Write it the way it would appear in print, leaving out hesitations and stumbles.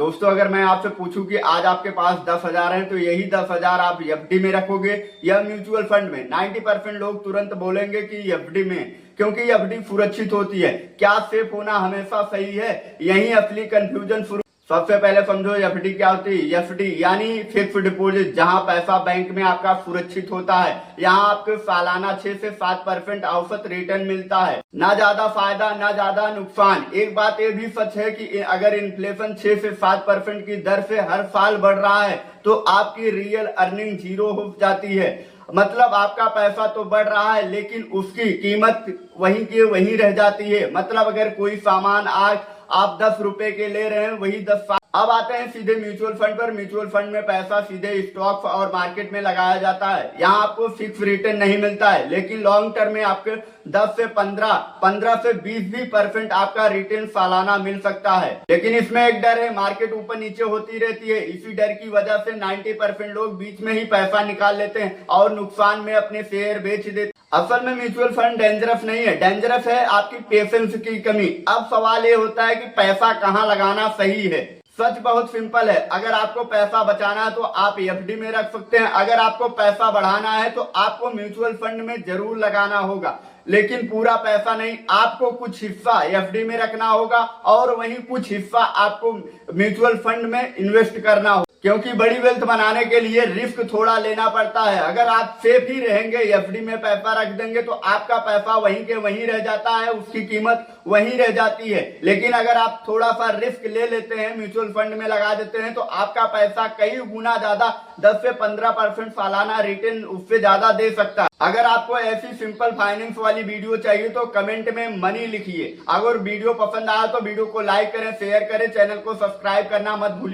दोस्तों, अगर मैं आपसे पूछूं कि आज आपके पास 10,000 हैं तो यही 10,000 आप एफडी में रखोगे या म्यूचुअल फंड में? 90% लोग तुरंत बोलेंगे कि एफडी में, क्योंकि एफडी सुरक्षित होती है। क्या सेफ होना हमेशा सही है? यही असली कंफ्यूजन शुरू। सबसे पहले समझो एफडी क्या होती है। एफडी यानी फिक्स डिपॉजिट, जहां पैसा बैंक में आपका सुरक्षित होता है। यहाँ आपको सालाना 6 से 7% औसत रिटर्न मिलता है। ना ज्यादा फायदा ना ज्यादा नुकसान। एक बात ये भी सच है कि अगर इन्फ्लेशन 6 से 7% की दर से हर साल बढ़ रहा है तो आपकी रियल अर्निंग जीरो हो जाती है। मतलब आपका पैसा तो बढ़ रहा है लेकिन उसकी कीमत वहीं की वहीं रह जाती है। मतलब अगर कोई सामान आज आप 10 रुपए के ले रहे हैं, वही 10। अब आते हैं सीधे म्यूचुअल फंड पर। म्यूचुअल फंड में पैसा सीधे स्टॉक्स और मार्केट में लगाया जाता है। यहाँ आपको फिक्स रिटर्न नहीं मिलता है, लेकिन लॉन्ग टर्म में आपके 10 से 15 से 20 भी % आपका रिटर्न सालाना मिल सकता है। लेकिन इसमें एक डर है, मार्केट ऊपर नीचे होती रहती है। इसी डर की वजह से 90% लोग बीच में ही पैसा निकाल लेते हैं और नुकसान में अपने शेयर बेच देते। असल में म्यूचुअल फंड डेंजरस नहीं है, डेंजरस है आपकी पेशेंस की कमी। अब सवाल ये होता है कि पैसा कहाँ लगाना सही है। सच बहुत सिंपल है। अगर आपको पैसा बचाना है तो आप एफडी में रख सकते हैं। अगर आपको पैसा बढ़ाना है तो आपको म्यूचुअल फंड में जरूर लगाना होगा, लेकिन पूरा पैसा नहीं। आपको कुछ हिस्सा एफडी में रखना होगा और वहीं कुछ हिस्सा आपको म्यूचुअल फंड में इन्वेस्ट करना होगा, क्योंकि बड़ी वेल्थ बनाने के लिए रिस्क थोड़ा लेना पड़ता है। अगर आप सेफ ही रहेंगे, एफडी में पैसा रख देंगे तो आपका पैसा वहीं के वहीं रह जाता है, उसकी कीमत वहीं रह जाती है। लेकिन अगर आप थोड़ा सा रिस्क ले लेते हैं, म्यूचुअल फंड में लगा देते हैं, तो आपका पैसा कई गुना ज्यादा 10 से 15% सालाना रिटर्न उससे ज्यादा दे सकता है। अगर आपको ऐसी सिंपल फाइनेंस वाली वीडियो चाहिए तो कमेंट में मनी लिखिए। अगर वीडियो पसंद आया तो वीडियो को लाइक करें, शेयर करें, चैनल को सब्सक्राइब करना मत भूलिए।